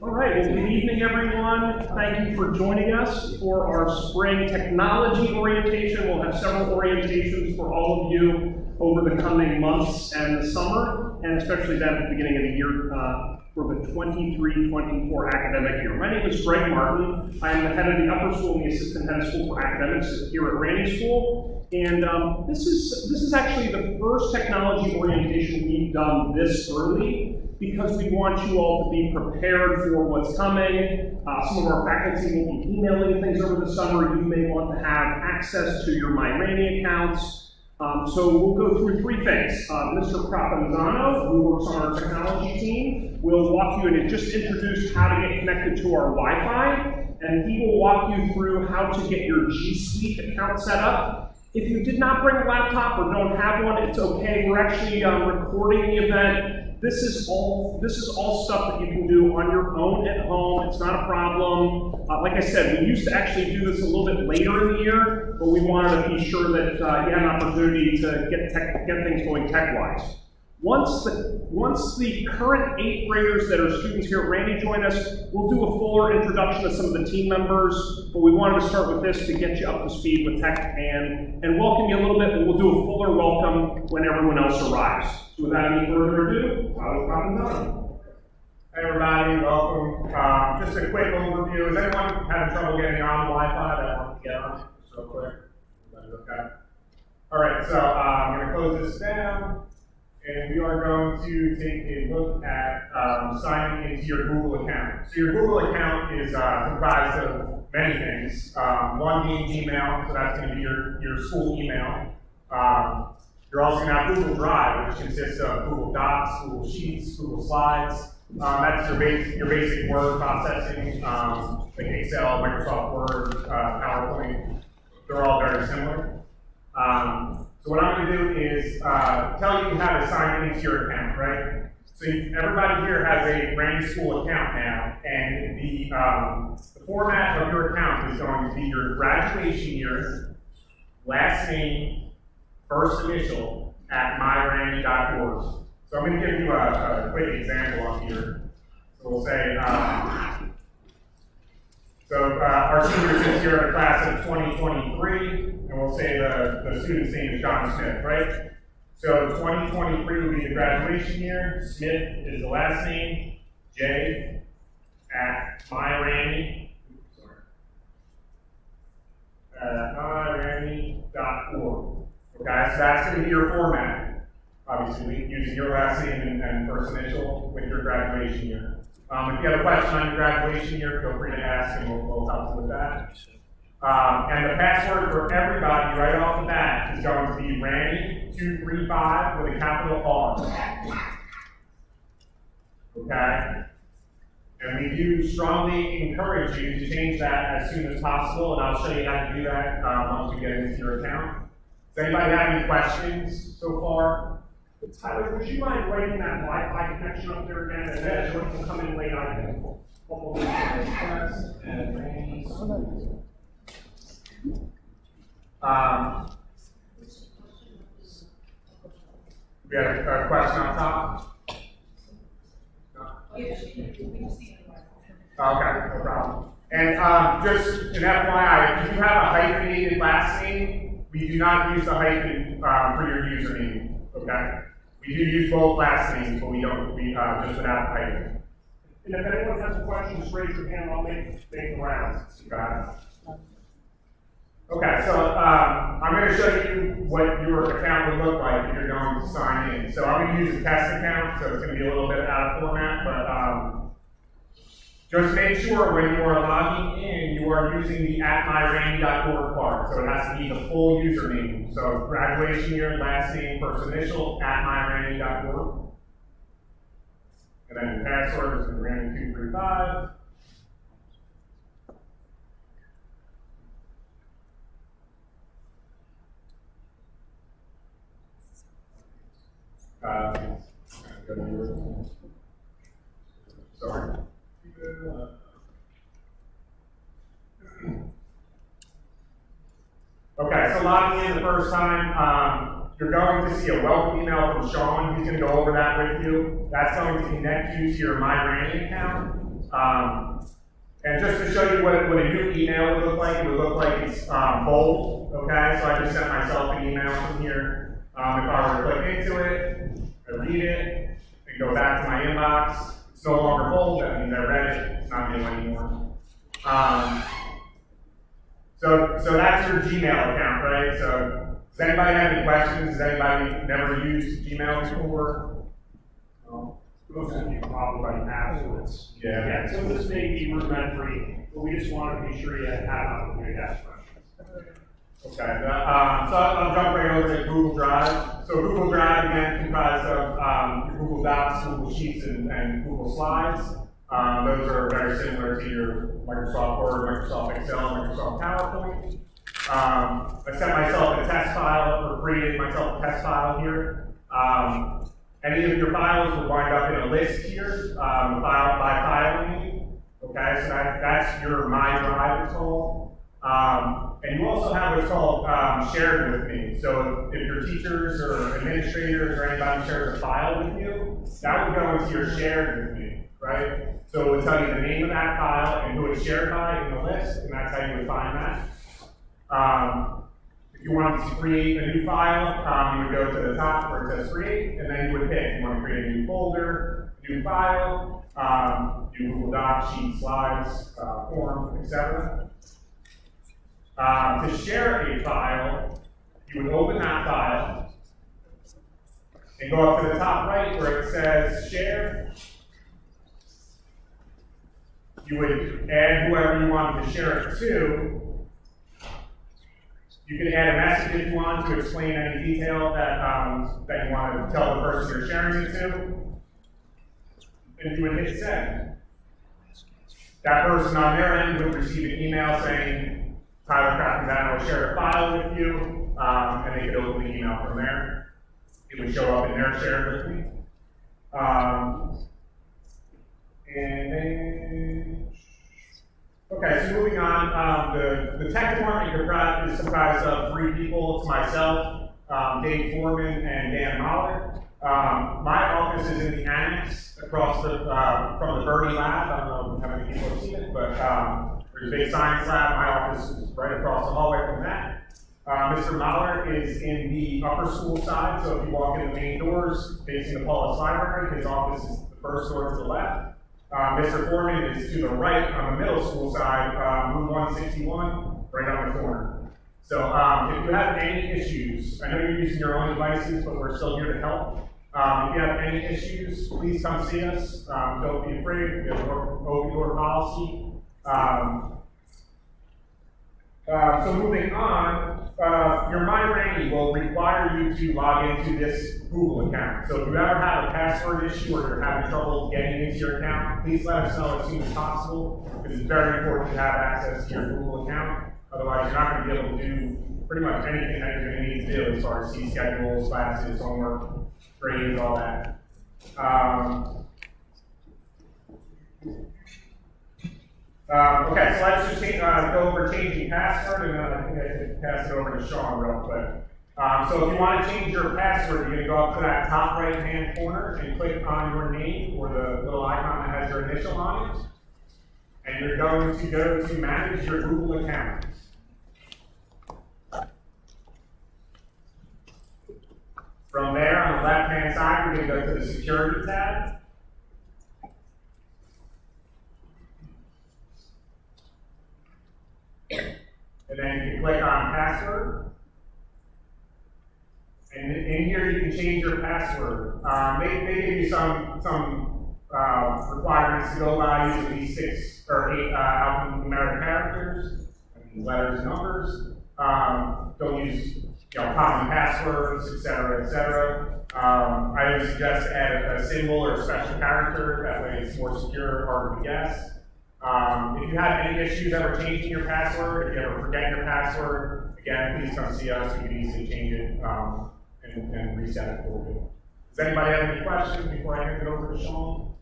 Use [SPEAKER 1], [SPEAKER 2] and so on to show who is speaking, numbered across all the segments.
[SPEAKER 1] All right, well, good evening, everyone. Thank you for joining us for our spring technology orientation. We'll have several orientations for all of you over the coming months and the summer, and especially then at the beginning of the year for the 23-24 academic year. My name is Greg Martin. I am the head of the upper school and the assistant head of school for academics here at Ranney School. And this is actually the first technology orientation we've done this early, because we want you all to be prepared for what's coming. Some of our faculty will be emailing things over the summer. You may want to have access to your myRanney accounts. So we'll go through three things. Mr. Provenzano, who works on our technology team, will walk you and just introduce how to get connected to our Wi-Fi, and he will walk you through how to get your GSuite account set up. If you did not bring a laptop or don't have one, it's okay. We're actually recording the event. This is all stuff that you can do on your own at home. It's not a problem. Like I said, we used to actually do this a little bit later in the year, but we wanted to be sure that you had an opportunity to get things going tech-wise. Once the current 8th graders that are students here at Ranney join us, we'll do a fuller introduction of some of the team members, but we wanted to start with this to get you up to speed with tech and welcome you a little bit, but we'll do a fuller welcome when everyone else arrives. So without any further ado, I will come done.
[SPEAKER 2] Hey everybody, welcome. Just a quick overview. Is anyone having trouble getting on Wi-Fi that wants to get on? Just real quick. Okay. All right, so I'm going to close this down. And we are going to take a look at signing into your Google account. So your Google account is comprised of many things. One being Gmail, so that's going to be your school email. You're also going to have Google Drive, which consists of Google Docs, Google Sheets, Google Slides. That's your basic word processing, like Excel, Microsoft Word, PowerPoint. They're all very similar. So what I'm going to do is tell you how to sign into your account, right? So everybody here has a Ranney School account now, and the format of your account is going to be your graduation year, last name, first initial, at myRanney.org. So I'm going to give you a quick example up here. So we'll say, our seniors this year are a class of 2023, and we'll say the student's name is John Smith, right? So 2023 will be the graduation year, Smith is the last name, J at myRanney.org. Okay, so that's going to be your format. Obviously, using your last name and first initial with your graduation year. If you have a question on your graduation year, feel free to ask and we'll help you with that. And the password for everybody right off the bat is going to be Ranney235 with a capital R. Okay? And we do strongly encourage you to change that as soon as possible, and I'll show you how to do that once we get into your account. Does anybody have any questions so far?
[SPEAKER 1] Tyler, would you mind writing that Wi-Fi connection up there again, and then if you come in late, I can hopefully
[SPEAKER 2] we have a question on top? Okay, no problem. And just an FYI, if you have a hyphenated last name, we do not use the hyphen for your username, okay? We do use both last names, but we don't, just without hyphen.
[SPEAKER 1] And if anyone has a question, just raise your hand, I'll make the rounds.
[SPEAKER 2] Okay, so I'm going to show you what your account would look like if you're going to sign in. So I'm going to use a test account, so it's going to be a little bit out of format, but just make sure when you are logging in, you are using the @myRanney.org part. So it has to be the full username. So graduation year, last name, first initial, @myRanney.org. And then the password is Ranney235. Sorry. Okay, so logging in the first time, you're going to see a welcome email from Sean. He's going to go over that with you. That's going to connect you to your myRanney account. And just to show you what a new email would look like, it would look like it's bold, okay? So I just sent myself an email from here. If I were to click into it, I read it, and go back to my inbox, it's no longer bold, that means I read it, it's not new anymore. So that's your Gmail account, right? So does anybody have any questions? Has anybody never used Gmail before? No?
[SPEAKER 1] Most of you probably have, so it's,
[SPEAKER 2] Yeah.
[SPEAKER 1] so this may be rudimentary, but we just wanted to be sure you had an opportunity to ask questions.
[SPEAKER 2] Okay, so I'll jump right over to Google Drive. So Google Drive, again, comprised of your Google Docs, Google Sheets, and Google Slides. Those are very similar to your Microsoft Word, Microsoft Excel, Microsoft PowerPoint. I set myself a test file, or created myself a test file here. Any of your files will wind up in a list here, file by file name. Okay, so that's your My Drive, it's called. And you also have what's called shared with me. So if your teachers or administrators or anybody shares a file with you, that would go into your shared with me, right? So it would tell you the name of that file and who it's shared by in the list, and that's how you would find that. If you wanted to create a new file, you would go to the top where it says create, and then you would pick, you want to create a new folder, new file, new Google Docs, Sheets, Slides, form, etc. To share a file, you would open that file and go up to the top right where it says share. You would add whoever you wanted to share it to. You can add a message if you want to explain any detail that you want to tell the person you're sharing it to. And you would hit send. That person on their end would receive an email saying, Tyler Kraft will share a file with you, and they could open the email from there. It would show up in their shared with me. And then, okay, so moving on, the tech department is comprised of 3 people. It's myself, Dave Foreman, and Dan Mahler. My office is in the annex across from the Birdie Lab. I don't know how many people have seen it, but there's a big science lab. My office is right across the hallway from that. Mr. Mahler is in the upper school side, so if you walk in the main doors facing the Paulus Library, his office is the first door to the left. Mr. Foreman is to the right on the middle school side, room 161, right on the corner. So if you have any issues, I know you're using your own devices, but we're still here to help. If you have any issues, please come see us. Don't be afraid. We have an open door policy. So moving on, your myRanney will require you to log into this Google account. So if you ever have a password issue or you're having trouble getting into your account, please let us know as soon as possible, because it's very important to have access to your Google account. Otherwise, you're not going to be able to do pretty much anything that you're going to need to do as far as see schedules, classes, homework, grades, all that. Okay, so let's just go over changing password, and then I think I can pass it over to Sean real quick. So if you want to change your password, you're going to go up to that top right-hand corner and click on your name or the little icon that has your initial on it. And you're going to go to manage your Google account. From there, on the left-hand side, you're going to go to the security tab. And then you can click on password. And in here you can change your password. They give you some requirements to go by, usually 6 or 8 alphanumeric characters, letters and numbers. Don't use common passwords, etc., etc. I would suggest to add a symbol or a special character. That way it's more secure, harder to guess. If you have any issues ever changing your password, if you ever forget your password, again, please come see us. We can easily change it and reset it for you. Does anybody have any questions before I hand it over to Sean?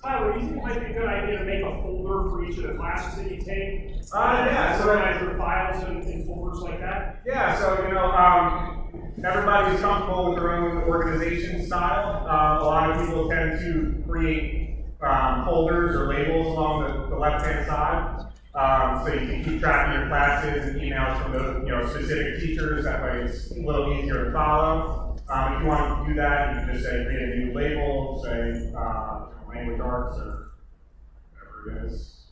[SPEAKER 1] Tyler, do you think it might be a good idea to make a folder for each of the classes that you take?
[SPEAKER 2] Yeah. So
[SPEAKER 1] organize your files in folders like that?
[SPEAKER 2] Yeah, so everybody's comfortable with their own organization style. A lot of people tend to create folders or labels along the left-hand side. So you can keep track of your classes and emails from those specific teachers. That way it's a little easier to follow. If you want to do that, you can just say create a new label, say language arts or whatever it is.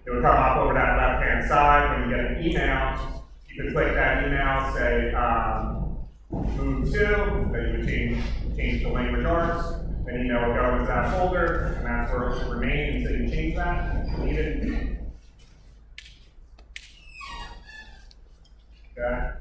[SPEAKER 2] It would come up over that left-hand side. When you get an email, you can click that email, say move to, then you would change to language arts. Then you know it goes into that folder, and that's where it should remain until you change that if you need it. Okay.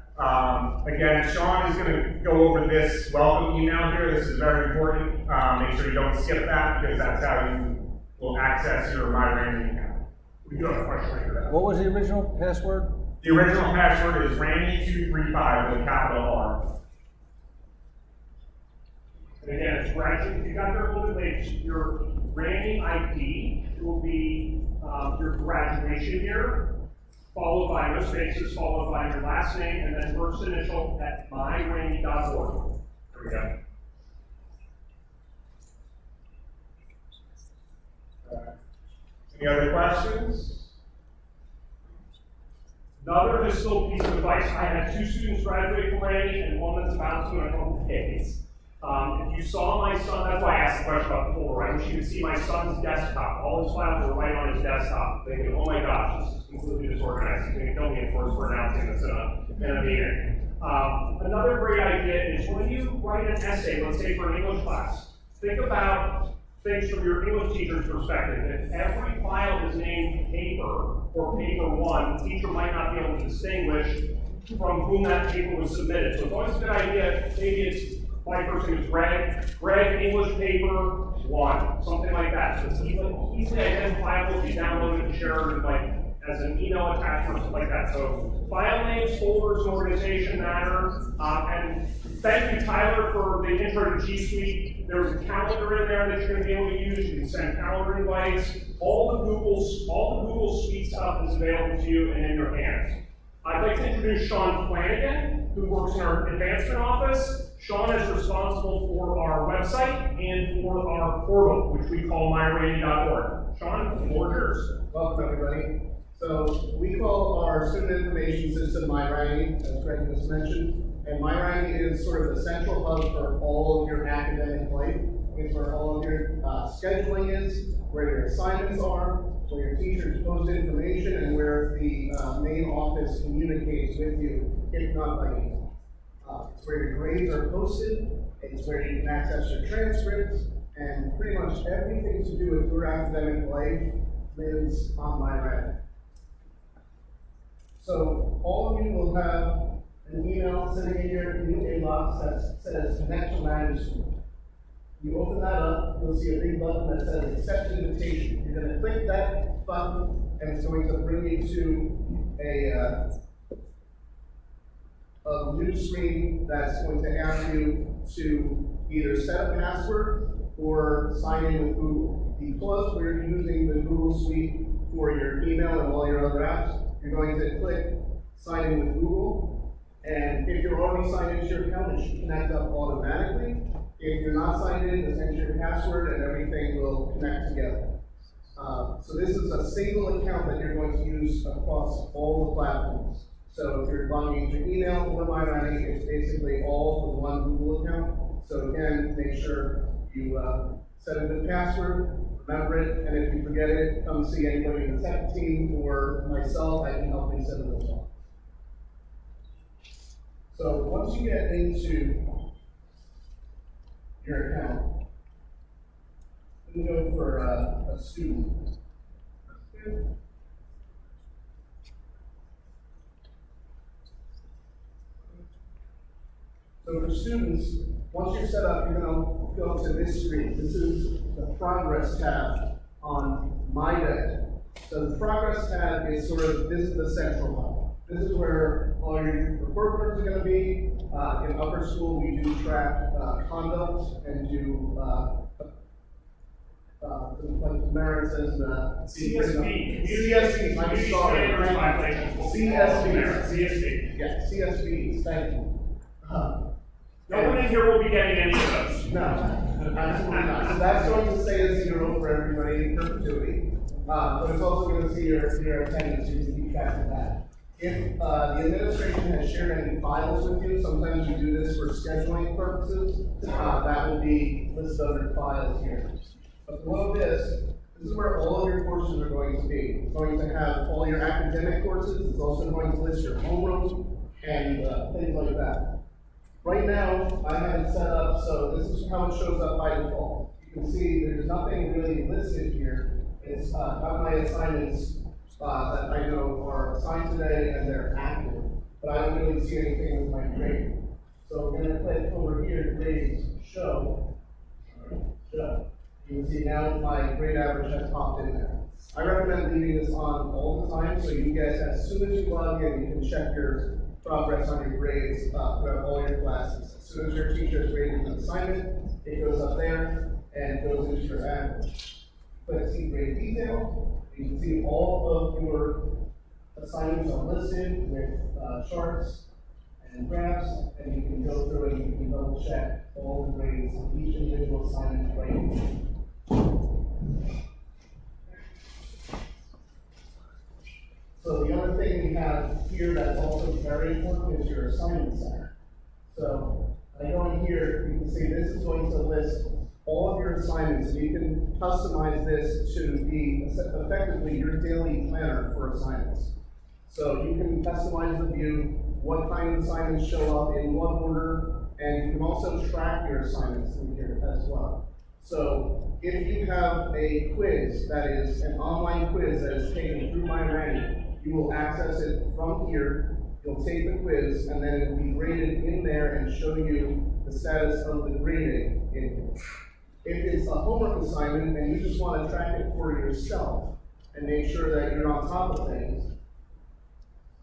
[SPEAKER 2] Again, Sean is going to go over this welcome email here. This is very important. Make sure you don't skip that because that's how you will access your myRanney account. We do have a question right here.
[SPEAKER 3] What was the original password?
[SPEAKER 2] The original password is Ranney235 with a capital R.
[SPEAKER 1] And again, it's graduate. If you got there a little bit late, your Ranney ID will be your graduation year, followed by no spaces, followed by your last name, and then first initial at myRanney.org. There we go.
[SPEAKER 2] Any other questions?
[SPEAKER 1] Another useful piece of advice. I had 2 students graduate from Ranney and one that's about to in a couple of days. If you saw my son, that's why I asked the question about the folder, right? You can see my son's desktop. All his files are right on his desktop. Thinking, oh my gosh, this is completely disorganized. He's going to kill me at first for announcing this in a meeting. Another great idea is when you write an essay, let's say for an English class, think about things from your English teacher's perspective. If every file is named paper or paper 1, the teacher might not be able to distinguish from whom that paper was submitted. So it's always a good idea, maybe it's my first name is Greg, English paper 1, something like that. So it's easily identifiable if you download it and share it like as an email attachment or something like that. So file names, folders, and organization matter. And thank you, Tyler, for the intro to GSuite. There's a calendar in there that you're going to be able to use. You can send calendar invites. All the Google Suite stuff is available to you and in your hands. I'd like to introduce Sean Flanagan, who works in our advancement office. Sean is responsible for our website and for our portal, which we call myRanney.org. Sean, the floor is yours.
[SPEAKER 4] Welcome, everybody. So we call our student information system myRanney, as Greg just mentioned. And myRanney is sort of the central hub for all of your academic life. It's where all of your scheduling is, where your assignments are, where your teachers post information, and where the main office communicates with you, if not by email. It's where your grades are posted, it's where you can access your transcripts, and pretty much everything to do with your academic life lives on myRanney. So all of you will have an email sitting in your new inbox that says Connect to Ranney School. You open that up, you'll see a big button that says Accept Invitation. You're going to click that button, and it's going to bring you to a new screen that's going to ask you to either set a password or sign in with Google. Because we're using the Google Suite for your email and all your other apps, you're going to click Sign in with Google. And if you're already signed into your account, it should connect up automatically. If you're not signed in, just enter your password and everything will connect together. So this is a single account that you're going to use across all the platforms. So if you're logging into your email for myRanney, it's basically all for one Google account. So again, make sure you set a good password, remember it, and if you forget it, come see anybody in the tech team or myself. I can help you set it as well. So once you get into your account, you can go for a student. So for students, once you're set up, you're going to go to this screen. This is the Progress tab on My Day. So the Progress tab is sort of, this is the central hub. This is where all your report cards are going to be. In upper school, we do track conduct and do like merits and
[SPEAKER 1] CSV.
[SPEAKER 4] CSV. I'm sorry. CSV.
[SPEAKER 1] CSV.
[SPEAKER 4] Yeah, CSVs. Thank you.
[SPEAKER 1] No one in here will be getting any of those.
[SPEAKER 4] No. Absolutely not. So that's going to stay at 0 for everybody in perpetuity. But it's also going to see your attendance, so you can keep track of that. If the administration has shared any files with you, sometimes we do this for scheduling purposes, that will be listed under files here. But below this is where all of your courses are going to be. It's going to have all your academic courses. It's also going to list your homeroom and things like that. Right now, I have it set up so this is how it shows up by default. You can see there's nothing really listed here. It's got my assignments that I know are assigned today and they're active, but I don't really see anything with my grade. So we're going to click over here, grades, show. You can see now my grade average has popped in there. I recommend leaving this on all the time, so you guys, as soon as you log in, you can check your progress on your grades throughout all your classes. As soon as your teacher has graded an assignment, it goes up there and goes into your average. Click see grade detail. You can see all of your assignments are listed with charts and graphs, and you can go through and you can double check all the grades of each individual assignment right here. So the other thing we have here that's also very important is your assignment center. So I go in here, you can see this is going to list all of your assignments, and you can customize this to be effectively your daily planner for assignments. So you can customize the view, what kind of assignments show up in what order, and you can also track your assignments in here as well. So if you have a quiz that is an online quiz that is taken through myRanney, you will access it from here, you'll take the quiz, and then it will be graded in there and show you the status of the grading in here. If it's a homework assignment and you just want to track it for yourself and make sure that you're on top of things,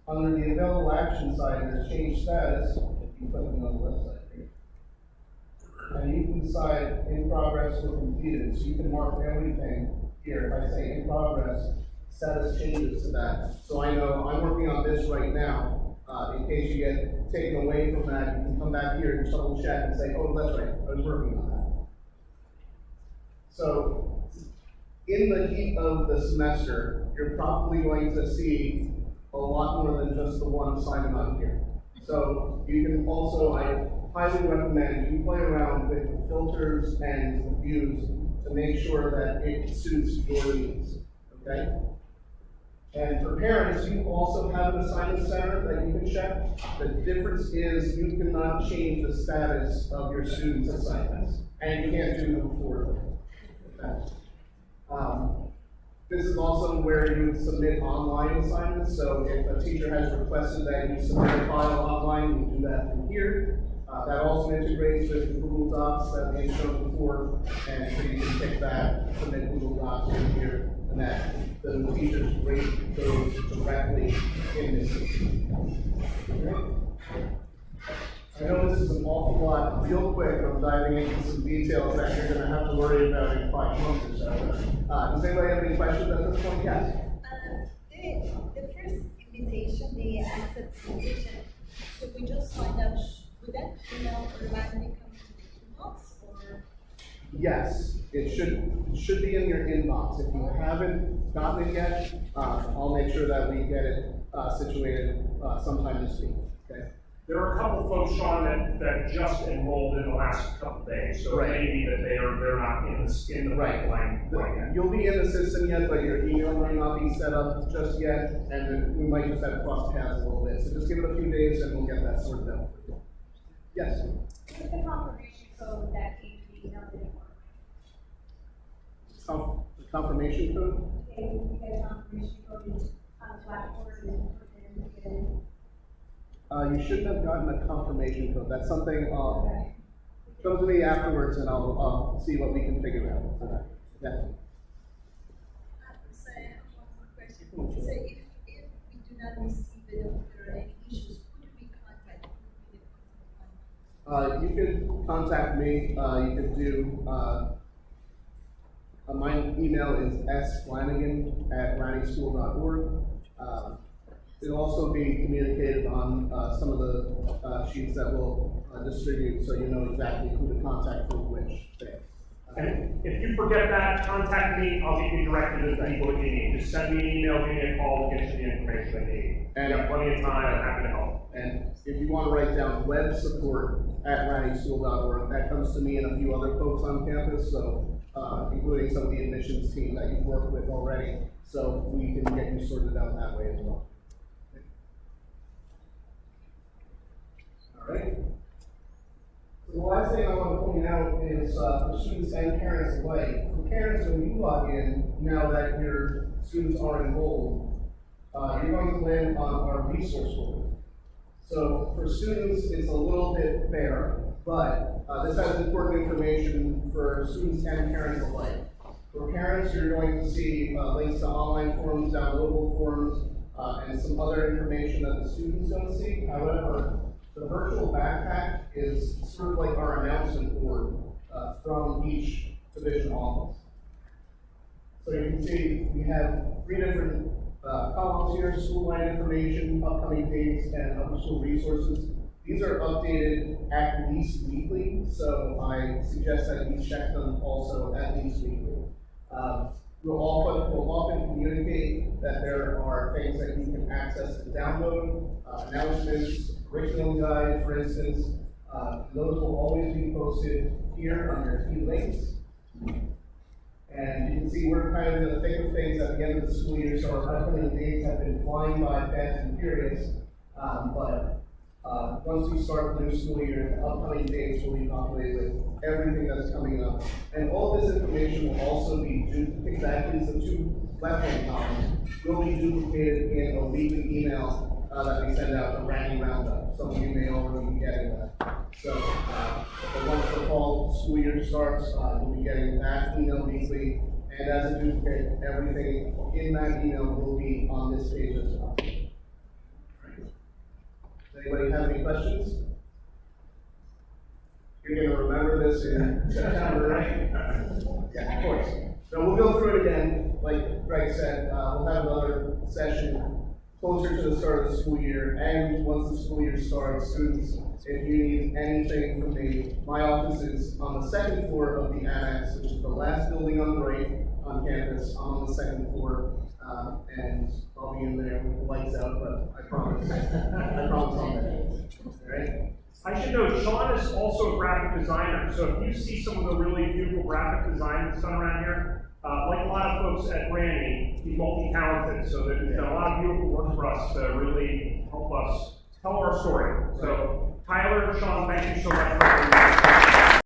[SPEAKER 4] under the available action side, there's change status, if you click on the website here. And you can decide in progress or completed, so you can mark everything here. If I say in progress, status changes to that. So I know I'm working on this right now. In case you get taken away from that, you can come back here and double check and say, oh, that's right, I was working on that. So in the heat of the semester, you're probably going to see a lot more than just the one assignment on here. So you can also, I highly recommend you play around with the filters and the views to make sure that it suits your needs, okay? And for parents, you also have an assignment center that you can check. The difference is you cannot change the status of your students' assignments, and you can't do them for them. This is also where you would submit online assignments. So if a teacher has requested that you submit a file online, you do that from here. That also integrates with Google Docs that we showed before, and so you can pick that, submit Google Docs in here, and that the teachers rate those directly in this system. Okay? I know this is an awful lot. Real quick, I'm diving into some details that you're going to have to worry about in 5 months or so. Does anybody have any questions at this point? Yes?
[SPEAKER 3] The first invitation, the access invitation, so we just signed up, would that email automatically come to the inbox, or?
[SPEAKER 4] Yes, it should be in your inbox. If you haven't gotten it yet, I'll make sure that we get it situated sometime this week. Okay?
[SPEAKER 1] There are a couple folks, Sean, that just enrolled in the last couple days, so
[SPEAKER 4] Right.
[SPEAKER 1] it may be that they're not in the
[SPEAKER 4] Right.
[SPEAKER 1] pipeline right yet.
[SPEAKER 4] You'll be in the system yet, but your email might not be set up just yet, and then we might just have to cross paths a little bit. So just give it a few days and we'll get that sorted out. Yes?
[SPEAKER 3] What's the confirmation code that came to the email didn't work?
[SPEAKER 4] The confirmation code?
[SPEAKER 3] Okay, you get a confirmation code in Blackboard and again.
[SPEAKER 4] You shouldn't have gotten a confirmation code. That's something, come to me afterwards and I'll see what we can figure out for that. Yeah.
[SPEAKER 3] So I have one more question. So if we do not receive it or there are any issues, who do we contact? Who do we contact?
[SPEAKER 4] You could contact me. You could do, my email is sflanagan@ranneyschool.org. It'll also be communicated on some of the sheets that we'll distribute, so you know exactly who to contact for which thing.
[SPEAKER 1] And if you forget that, contact me, I'll get you directed to the people that you need. Just send me an email, give me a call, we'll get you the information I need.
[SPEAKER 4] And-
[SPEAKER 1] You have plenty of time, I'm happy to help.
[SPEAKER 4] And if you want to write down web support at RanneySchool.org, that comes to me and a few other folks on campus, so, including some of the admissions team that you've worked with already, so we can get you sorted out that way as well. All right. So the last thing I want to point out is for students and parents alike. For parents, when you log in, now that your students are enrolled, you're going to land on our resource folder. So for students, it's a little bit bare, but this has important information for students and parents alike. For parents, you're going to see links to online forms, downloadable forms, and some other information that the students don't see. However, the virtual backpack is sort of like our announcement board from each division office. So you can see we have 3 different columns here: school line information, upcoming dates, and other school resources. These are updated at least weekly, so I suggest that you check them also at least weekly. We'll often communicate that there are things that you can access and download, announcements, curriculum guide, for instance. Those will always be posted here on your key links. And you can see we're kind of in the thick of things at the end of the school year, so our upcoming dates have been flying by fast and furious. But once we start the new school year, the upcoming dates will be populated with everything that's coming up. And all this information will also be exactly the 2 left-hand columns will be duplicated in a weekly email that we send out, the Ranney Roundup. Some of you may already be getting that. So once the fall school year starts, you'll be getting that email weekly. And as a duplicate, everything in that email will be on this page as well. Does anybody have any questions? You're going to remember this in September, right? Yeah, of course. So we'll go through it again. Like Greg said, we'll have another session closer to the start of the school year. And once the school year starts, students, if you need anything from me, my office is on the 2nd floor of the annex, which is the last building on the right on campus. I'm on the 2nd floor. And I'll be in there with the lights out, but I promise. I promise I'll be there. All right?
[SPEAKER 1] I should note, Sean is also a graphic designer, so if you see some of the really beautiful graphic design that's done around here, like a lot of folks at Ranney, he's multi-talented, so he's done a lot of beautiful work for us to really help us tell our story. So, Tyler, Sean, thank you so much for